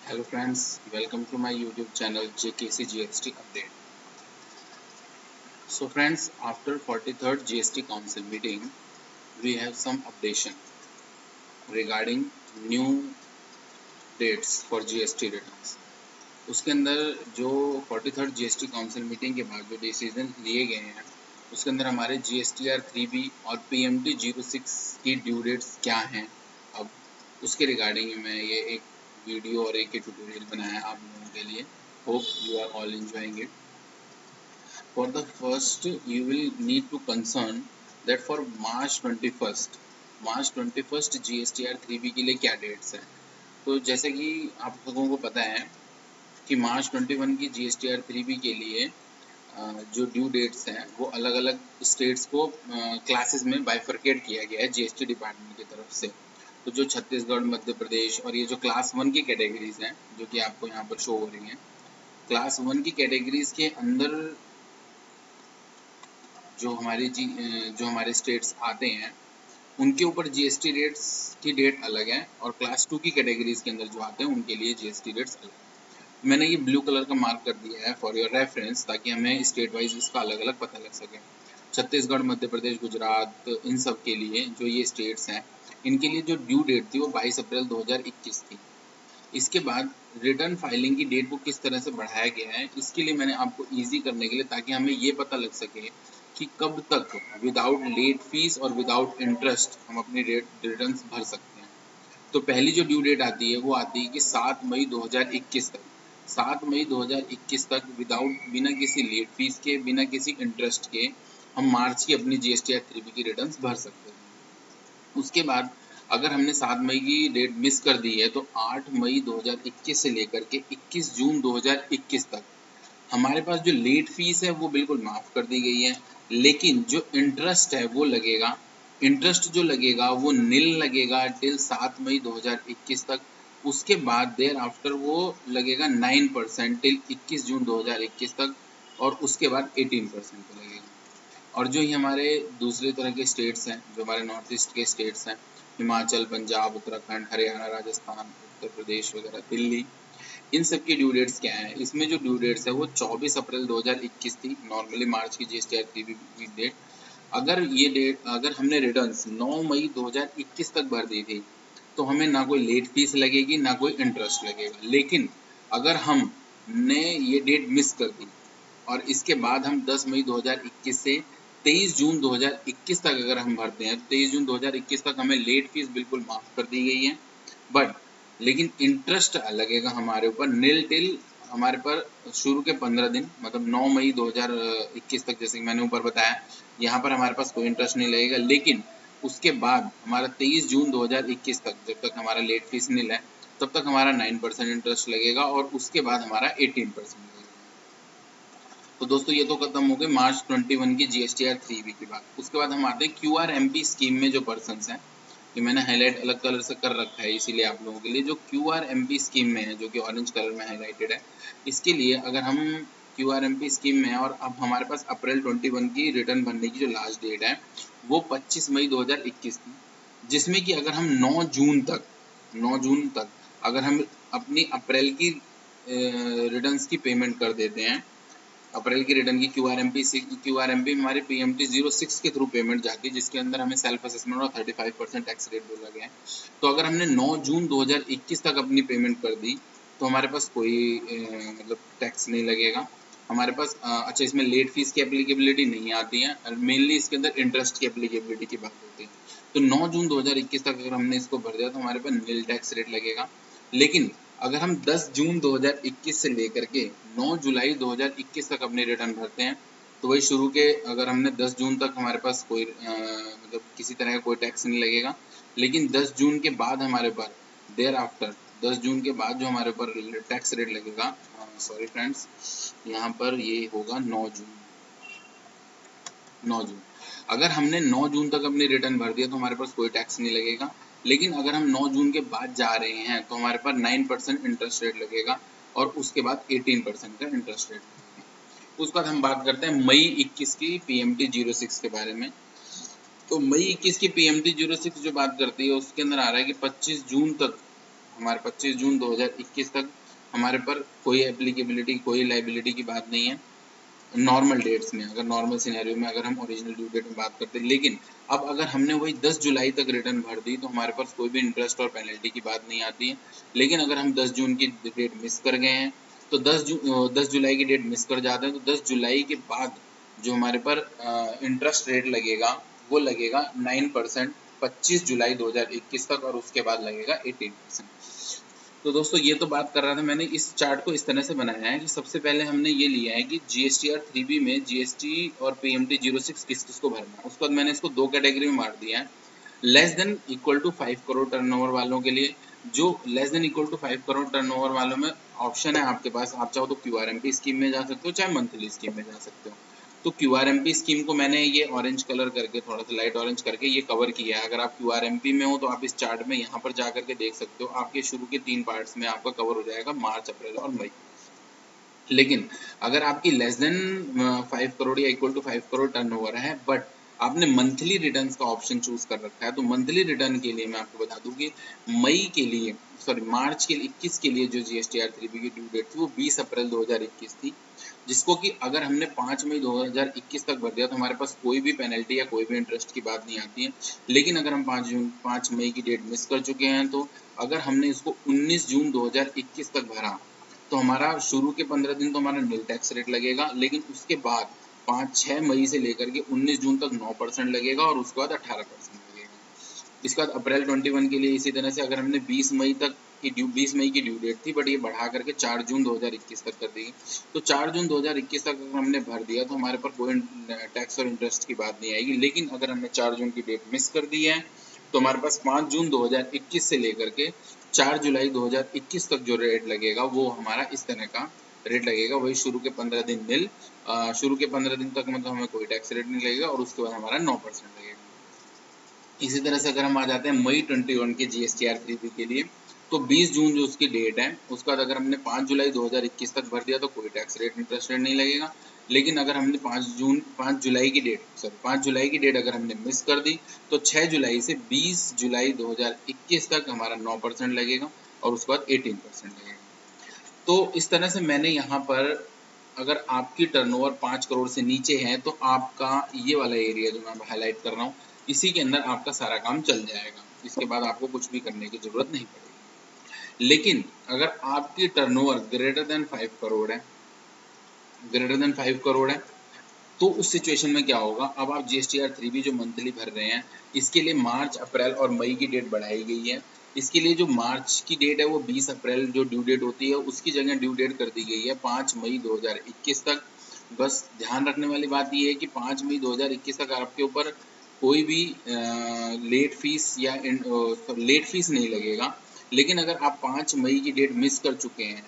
Hello friends, welcome to my YouTube channel JKC GST Update. So friends, after 43rd GST Council meeting, we have some updation regarding new dates for GST returns. उसके अंदर जो 43rd GST council meeting के बाद जो decision लिए गए हैं उसके अंदर हमारे GSTR 3B और PMT 06 की ड्यू डेट्स क्या हैं। अब उसके रिगार्डिंग मैं ये एक वीडियो और एक ट्यूटोरियल बनाया आप लोगों के लिए। Hope you are all enjoying it. For the first, you will need to concern that for March 21st GSTR 3B के लिए क्या डेट्स हैं। तो जैसे कि आप लोगों को पता है कि मार्च 21 की GSTR 3B के लिए जो ड्यू डेट्स हैं वो अलग अलग स्टेट्स को क्लासेस में बाइफरकेट किया गया है GST डिपार्टमेंट की तरफ से। तो जो छत्तीसगढ़, मध्य प्रदेश और ये जो क्लास 1 की कैटेगरीज हैं जो कि आपको यहाँ पर शो हो रही हैं, क्लास 1 की कैटेगरीज के अंदर जो हमारे स्टेट्स आते हैं उनके ऊपर GST रेट्स की डेट अलग है और क्लास 2 की कैटेगरीज के अंदर जो आते हैं उनके लिए GST रेट्स अलग है। मैंने ये ब्लू कलर का मार्क कर दिया है फॉर योर रेफरेंस, ताकि हमें स्टेट वाइज इसका अलग अलग पता लग सके। छत्तीसगढ़, मध्य प्रदेश, गुजरात, इन सब के लिए जो ये स्टेट्स हैं इनके लिए जो ड्यू डेट थी वो 22 अप्रैल 2021 थी। इसके बाद रिटर्न फाइलिंग की डेट को किस तरह से बढ़ाया गया है, इसके लिए मैंने आपको ईजी करने के लिए, ताकि हमें ये पता लग सके कि कब तक विदाउट लेट फीस और विदाउट इंटरेस्ट हम अपनी रिटर्न्स भर सकते हैं। तो पहली जो ड्यू डेट आती है वो आती है कि 7 मई 2021 तक। 7 मई 2021 तक विदाउट बिना किसी लेट फीस के, बिना किसी इंटरेस्ट के हम मार्च की अपनी GSTR 3B की रिटर्न्स भर सकते हैं। उसके बाद अगर हमने 7 मई की डेट मिस कर दी है तो 8 मई 2021 से लेकर के 21 जून 2021 तक हमारे पास जो लेट फीस है वो बिल्कुल माफ़ कर दी गई है, लेकिन जो इंटरेस्ट है वो लगेगा। इंटरेस्ट जो लगेगा वो नील लगेगा टिल 7 मई 2021 तक। उसके बाद देर आफ्टर वो लगेगा 9% टिल 21 जून 2021 तक, और उसके बाद 18% पे लगेगा। और जो ये हमारे दूसरे तरह के स्टेट्स हैं, जो हमारे नॉर्थ ईस्ट के स्टेट्स हैं, हिमाचल, पंजाब, उत्तराखंड, हरियाणा, राजस्थान, उत्तर प्रदेश वगैरह, दिल्ली, इन सब की ड्यू डेट्स क्या है। इसमें जो ड्यू डेट्स है वो 24 अप्रैल 2021 थी, नॉर्मली मार्च की GSTR 3B की डेट। अगर हमने रिटर्न्स 9 मई 2021 तक भर दी थी तो हमें ना कोई लेट फीस लगेगी ना कोई इंटरेस्ट लगेगा। लेकिन अगर हमने ये डेट मिस कर दी और इसके बाद हम 10 मई 2021 से 23 जून 2021 तक अगर हम भरते हैं तो 23 जून 2021 तक हमें लेट फीस बिल्कुल माफ़ कर दी गई है, बट लेकिन इंटरेस्ट लगेगा हमारे ऊपर नील टिल हमारे पर शुरू के 15 दिन, मतलब 9 मई 2021 तक। जैसे कि मैंने ऊपर बताया, यहाँ पर हमारे पास कोई इंटरेस्ट नहीं लगेगा, लेकिन उसके बाद हमारा 23 जून 2021 तक, जब तक हमारा लेट फीस नील है तब तक हमारा 9% इंटरेस्ट लगेगा और उसके बाद हमारा 18% लगेगा। तो दोस्तों ये तो खत्म हो गई मार्च 21 की GSTR 3B की बात। उसके बाद हम आते हैं QRMP स्कीम में जो पर्सन्स हैं, कि मैंने हाईलाइट अलग कलर से कर रखा है इसीलिए आप लोगों के लिए। जो QRMP स्कीम में है, जो कि ऑरेंज कलर में हाईलाइटेड है, इसके लिए अगर हम QRMP स्कीम में है और अब हमारे पास अप्रैल 21 की रिटर्न भरने की जो लास्ट डेट है वो 25 मई 2021 थी, जिसमें कि अगर हम 9 जून तक अगर हम अपनी अप्रैल की रिटर्न्स की पेमेंट कर देते हैं, अप्रैल की रिटर्न की QRMP हमारे PMT 06 के थ्रू पेमेंट जाती है, जिसके अंदर हमें सेल्फ असेसमेंट और 35% टैक्स रेट बोला गया है। तो अगर हमने 9 जून 2021 तक अपनी पेमेंट कर दी तो हमारे पास कोई मतलब टैक्स नहीं लगेगा हमारे पास। अच्छा, इसमें लेट फीस की एप्लीकेबिलिटी नहीं आती है, मेनली इसके अंदर इंटरेस्ट की एप्लीकेबिलिटी की बात होती है। तो 9 जून 2021 तक अगर हमने इसको भर दिया तो हमारे पास नील टैक्स रेट लगेगा। लेकिन अगर हम 10 जून 2021 से लेकर के 9 जुलाई 2021 तक अपने रिटर्न भरते हैं तो वही शुरू के, अगर हमने 10 जून तक हमारे पास कोई मतलब किसी तरह का कोई टैक्स नहीं लगेगा, लेकिन 10 जून के बाद हमारे पर देयर आफ्टर 10 जून के बाद जो हमारे ऊपर टैक्स रेट लगेगा, सॉरी फ्रेंड्स, यहाँ पर ये होगा 9 जून। अगर हमने 9 जून तक अपनी रिटर्न भर दिया तो हमारे पास कोई टैक्स नहीं लगेगा, लेकिन अगर हम 9 जून के बाद जा रहे हैं तो हमारे पास 9% इंटरेस्ट रेट लगेगा और उसके बाद 18% का इंटरेस्ट रेट लगेगा। उसके बाद हम बात करते हैं मई 21 की PMT 06 के बारे में। तो मई 21 की PMT 06 जो बात करती है उसके अंदर आ रहा है कि 25 जून तक हमारे 25 जून 2021 तक हमारे पर कोई एप्लीकेबिलिटी, कोई लाइबिलिटी की बात नहीं है नॉर्मल डेट्स में, अगर नॉर्मल सिनेरियो में अगर हम ओरिजिनल ड्यू डेट में बात करते हैं। लेकिन अब अगर हमने वही 10 जुलाई तक रिटर्न भर दी तो हमारे पास कोई भी इंटरेस्ट और पेनल्टी की बात नहीं आती है। लेकिन अगर हम 10 जून की डेट मिस कर गए हैं तो 10 जुलाई की डेट मिस कर जाते हैं तो 10 जुलाई के बाद जो हमारे पर इंटरेस्ट रेट लगेगा वो लगेगा 9% 25 जुलाई 2021 तक, और उसके बाद लगेगा 18%। तो दोस्तों ये तो बात कर रहा था, मैंने इस चार्ट को इस तरह से बनाया है कि सबसे पहले हमने ये लिया है कि GSTR 3B में GST और PMT 06 किस किस को भरना है। उसके बाद मैंने इसको दो कैटेगरी में मार दिया है, less than equal to 5 crore turnover वालों के लिए। जो less than equal to 5 crore turnover वालों में ऑप्शन है आपके पास, आप चाहो तो QRMP स्कीम में जा सकते हो, चाहे मंथली स्कीम में जा सकते हो। तो QRMP स्कीम को मैंने ये ऑरेंज कलर करके, थोड़ा सा लाइट ऑरेंज करके ये कवर किया है। अगर आप QRMP में हो तो आप इस चार्ट में यहाँ पर जा करके देख सकते हो, आपके शुरू के 3 पार्ट्स में आपका कवर हो जाएगा मार्च, अप्रैल और मई। लेकिन अगर आपकी लेस देन 5 करोड़ या इक्वल टू 5 करोड़ टर्नओवर है, बट आपने मंथली रिटर्न्स का ऑप्शन चूज कर रखा है, तो मंथली रिटर्न के लिए मैं आपको बता दूं कि मई के लिए, सॉरी मार्च के 21 के लिए जो GSTR 3B की ड्यू डेट थी वो 20 अप्रैल 2021 थी, जिसको कि अगर हमने 5 मई 2021 तक भर दिया तो हमारे पास कोई भी पेनल्टी या कोई भी इंटरेस्ट की बात नहीं आती है। लेकिन अगर हम 5 मई की डेट मिस कर चुके हैं, तो अगर हमने इसको 19 जून 2021 तक भरा तो हमारा शुरू के 15 दिन तो हमारा नील टैक्स रेट लगेगा, लेकिन उसके बाद 5-6 मई से लेकर के 19 जून तक 9% लगेगा और उसके बाद 18% लगेगा। इसके बाद अप्रैल 21 के लिए इसी तरह से अगर हमने 20 मई की ड्यू डेट थी, बट ये बढ़ा करके 4 जून 2021 तक कर दी, तो 4 जून 2021 तक अगर हमने भर दिया तो हमारे पर कोई टैक्स और इंटरेस्ट की बात नहीं आएगी। लेकिन अगर हमने 4 जून की डेट मिस कर दी है तो हमारे पास 5 जून 2021 से लेकर के 4 जुलाई 2021 तक जो रेट लगेगा वो हमारा इस तरह का रेट लगेगा। वही शुरू के 15 दिन नील, शुरू के 15 दिन तक मतलब हमें कोई टैक्स रेट नहीं लगेगा और उसके बाद हमारा 9% लगेगा। इसी तरह से अगर हम आ जाते हैं मई 21 के GSTR 3B के लिए, तो 20 जून जो उसकी डेट है, उसके बाद अगर हमने 5 जुलाई 2021 तक भर दिया तो कोई टैक्स रेट, इंटरेस्ट रेट नहीं लगेगा। लेकिन अगर हमने 5 जुलाई की डेट अगर हमने मिस कर दी तो 6 जुलाई से 20 जुलाई 2021 तक हमारा 9% लगेगा और उसके बाद 18% लगेगा। तो इस तरह से मैंने यहाँ पर, अगर आपकी टर्नओवर 5 करोड़ से नीचे है तो आपका ये वाला एरिया जो मैं हाईलाइट कर रहा हूँ, इसी के अंदर आपका सारा काम चल जाएगा। इसके बाद आपको कुछ भी करने की जरूरत नहीं पड़ेगी। लेकिन अगर आपकी टर्नओवर ग्रेटर देन 5 करोड़ है तो उस सिचुएशन में क्या होगा, अब आप GSTR 3B जो मंथली भर रहे हैं, इसके लिए मार्च, अप्रैल और मई की डेट बढ़ाई गई है। इसके लिए जो मार्च की डेट है वो 20 अप्रैल जो ड्यू डेट होती है उसकी जगह ड्यू डेट कर दी गई है 5 मई 2021 तक। बस ध्यान रखने वाली बात ये है कि 5 मई 2021 तक आपके ऊपर कोई भी लेट फीस या लेट फीस नहीं लगेगा। लेकिन अगर आप 5 मई की डेट मिस कर चुके हैं,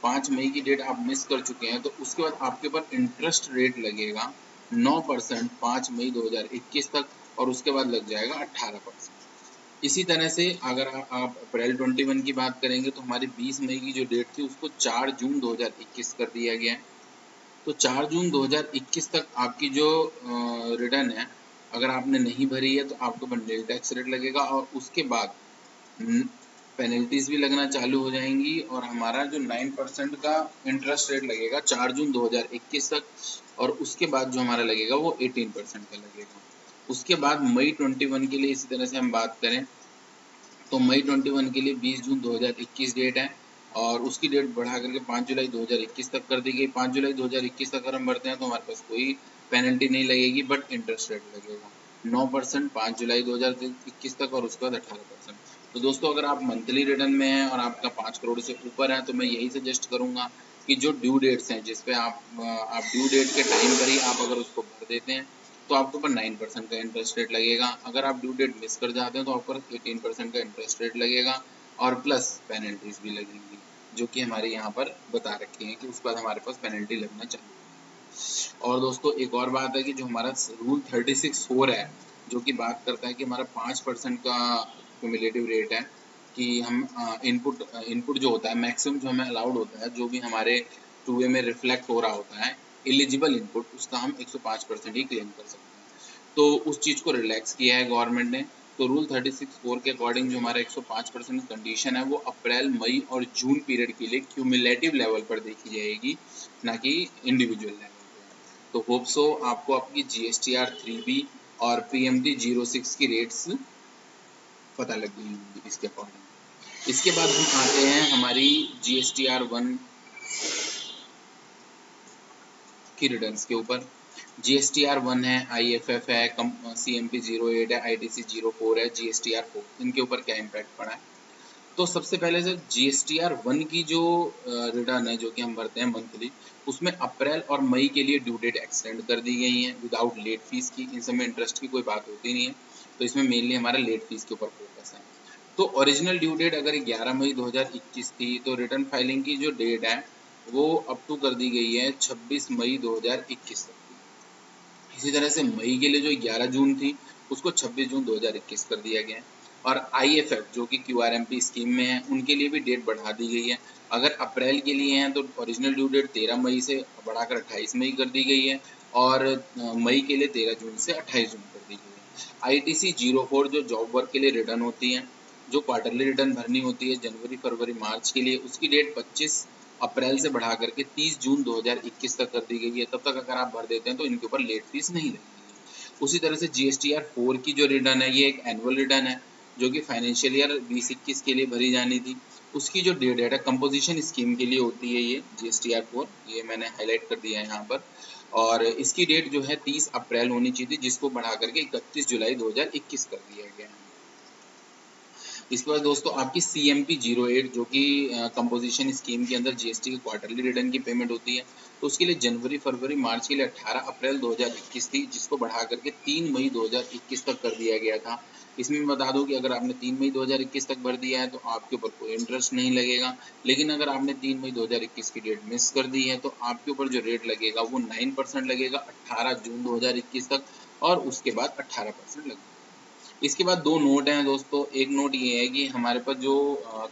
5 मई की डेट आप मिस कर चुके हैं, तो उसके बाद आपके ऊपर इंटरेस्ट रेट लगेगा 9% 5 मई 2021 तक और उसके बाद लग जाएगा 18%। इसी तरह से अगर आप अप्रैल 21 की बात करेंगे तो हमारी 20 मई की जो डेट थी उसको 4 जून 2021 कर दिया गया है। तो 4 जून 2021 तक आपकी जो रिटर्न है अगर आपने नहीं भरी है तो आपके ऊपर नील टैक्स रेट लगेगा और उसके बाद पेनल्टीज भी लगना चालू हो जाएंगी और हमारा जो 9% का इंटरेस्ट रेट लगेगा 4 जून 2021 तक, और उसके बाद जो हमारा लगेगा वो 18% का लगेगा। उसके बाद मई 21 के लिए इसी तरह से हम बात करें तो मई 21 के लिए 20 जून 2021 डेट है और उसकी डेट बढ़ा करके 5 जुलाई 2021 तक कर दी गई। 5 जुलाई 2021 तक अगर हम भरते हैं तो हमारे पास कोई पेनल्टी नहीं लगेगी, बट इंटरेस्ट रेट लगेगा 9% 5 जुलाई 2021 तक और उसके बाद 18%। तो दोस्तों अगर आप मंथली रिटर्न में हैं और आपका 5 करोड़ से ऊपर है तो मैं यही सजेस्ट करूंगा कि जो ड्यू डेट्स हैं जिस पे आप ड्यू डेट के टाइम पर ही आप अगर उसको भर देते हैं तो आपके ऊपर 9% का इंटरेस्ट रेट लगेगा। अगर आप ड्यू डेट मिस कर जाते हैं तो आप पर 18% का इंटरेस्ट रेट लगेगा और प्लस पेनल्टीज भी लगेंगी, जो कि हमारे यहाँ पर बता रखी है कि उसके बाद हमारे पास पेनल्टी लगना चाहिए। और दोस्तों एक और बात है कि जो हमारा रूल 36(4) है जो कि बात करता है कि हमारा 5% का क्यूमुलेटिव रेट है कि हम इनपुट जो होता है मैक्सिमम जो हमें अलाउड होता है, जो भी हमारे 2A में रिफ्लेक्ट हो रहा होता है एलिजिबल इनपुट, उसका हम 105% ही क्लेम कर सकते हैं। तो उस चीज़ को रिलैक्स किया है गवर्नमेंट ने तो रूल 36(4) के अकॉर्डिंग जो हमारा 105% कंडीशन है वो अप्रैल, मई और जून पीरियड के लिए क्यूमुलेटिव लेवल पर देखी जाएगी, ना कि इंडिविजुअल लेवल पर। तो होप सो आपको आपकी GSTR 3B और PMT 06 की रेट्स पता लग गई होंगी इसके अकॉर्डिंग। इसके बाद हम आते हैं हमारी GSTR 1 की रिटर्न्स के ऊपर। GSTR 1 है, IFF है, CMP 08 है, ITC 04 है, GSTR 4, इनके ऊपर क्या इम्पैक्ट पड़ा है। तो सबसे पहले सर GSTR 1 की जो रिटर्न है जो कि हम भरते हैं मंथली, उसमें अप्रैल और मई के लिए ड्यू डेट एक्सटेंड कर दी गई है विदाउट लेट फीस की। इन सब में इंटरेस्ट की कोई बात होती नहीं है, तो इसमें मेनली हमारा लेट फीस के ऊपर फोकस है। तो ओरिजिनल ड्यू डेट अगर 11 मई 2021 थी, तो रिटर्न फाइलिंग की जो डेट है वो अप टू कर दी गई है 26 मई 2021 तक की। इसी तरह से मई के लिए जो 11 जून थी उसको 26 जून 2021 कर दिया गया है। और IFF जो कि QRMP स्कीम में है, उनके लिए भी डेट बढ़ा दी गई है। अगर अप्रैल के लिए हैं तो ओरिजिनल ड्यू डेट 13 मई से बढ़ाकर 28 मई कर दी गई है, और मई के लिए 13 जून से 28 जून कर दी गई है। ITC 04 जो जॉब वर्क के लिए रिटर्न होती है, जो क्वार्टरली रिटर्न भरनी होती है जनवरी, फरवरी, मार्च के लिए, उसकी डेट 25 अप्रैल से बढ़ा करके 30 जून 2021 तक कर दी गई है। तब तक अगर आप भर देते हैं तो इनके ऊपर लेट फीस नहीं लगेगी। उसी तरह से GSTR 4 की जो रिटर्न है, ये एक एनुअल रिटर्न है जो कि फाइनेंशियल ईयर 2021 के लिए भरी जानी थी। उसकी जो डेट है कंपोजिशन स्कीम के लिए होती है, ये GSTR 4, ये मैंने हाईलाइट कर दिया है यहाँ पर। और इसकी डेट जो है 30 अप्रैल होनी चाहिए थी, जिसको बढ़ा करके 31 जुलाई 2021 कर दिया गया है। इसके बाद दोस्तों आपकी CMP 08 जो कि कंपोजिशन स्कीम के अंदर GST की क्वार्टरली रिटर्न की पेमेंट होती है, तो उसके लिए जनवरी, फरवरी, मार्च के लिए 18 अप्रैल 2021 थी, जिसको बढ़ा करके 3 मई 2021 तक कर दिया गया था। इसमें मैं बता दूं कि अगर आपने 3 मई 2021 तक भर दिया है तो आपके ऊपर कोई इंटरेस्ट नहीं लगेगा, लेकिन अगर आपने 3 मई 2021 की डेट मिस कर दी है तो आपके ऊपर जो रेट लगेगा वो 9% लगेगा 18 जून 2021 तक, और उसके बाद 18% लगेगा। इसके बाद दो नोट हैं दोस्तों। एक नोट ये है कि हमारे पास जो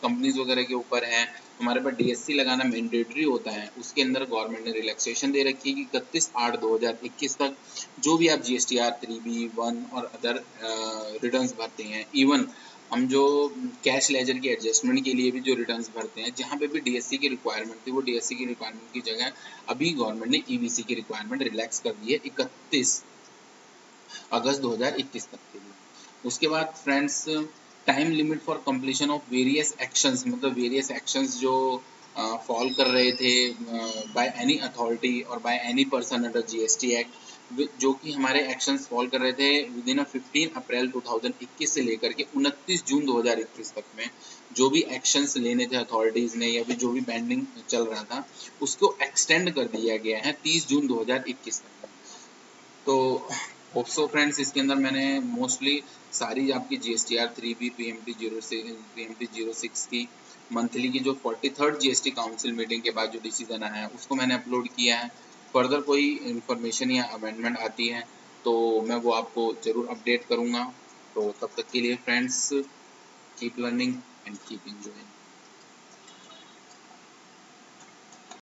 कंपनीज वगैरह के ऊपर है, हमारे पास DSC लगाना मैंडेटरी होता है, उसके अंदर गवर्नमेंट ने रिलैक्सेशन दे रखी है कि 31/8/2021 तक जो भी आप GSTR 3B 1 और अदर रिटर्न्स भरते हैं, इवन हम जो कैश लेजर की एडजस्टमेंट के लिए भी जो रिटर्न्स भरते हैं, जहाँ पे भी DSC की रिक्वायरमेंट थी, वो DSC की रिक्वायरमेंट की जगह अभी गवर्नमेंट ने EBC की रिक्वायरमेंट रिलैक्स कर दी है 31 अगस्त 2021 तक के लिए। उसके बाद friends time limit for completion of various actions, मतलब वेरियस एक्शंस जो फॉल कर रहे थे बाय एनी अथॉरिटी और by any person under GST act, जो कि हमारे एक्शंस फॉल कर रहे थे विद इन 15 अप्रैल 2021 से लेकर के 29 जून 2021 तक में, जो भी एक्शंस लेने थे अथॉरिटीज़ ने या फिर जो भी पेंडिंग चल रहा था, उसको एक्सटेंड कर दिया गया है 30 जून 2021 तक। तो होप सो फ्रेंड्स इसके अंदर मैंने मोस्टली सारी आपकी GSTR 3B PMT 06 की मंथली की जो 43rd GST काउंसिल मीटिंग के बाद जो डिसीजन आया है उसको मैंने अपलोड किया है। फर्दर कोई इन्फॉर्मेशन या अमेंडमेंट आती है तो मैं वो आपको ज़रूर अपडेट करूँगा। तो तब तक के लिए friends keep learning and keep enjoying.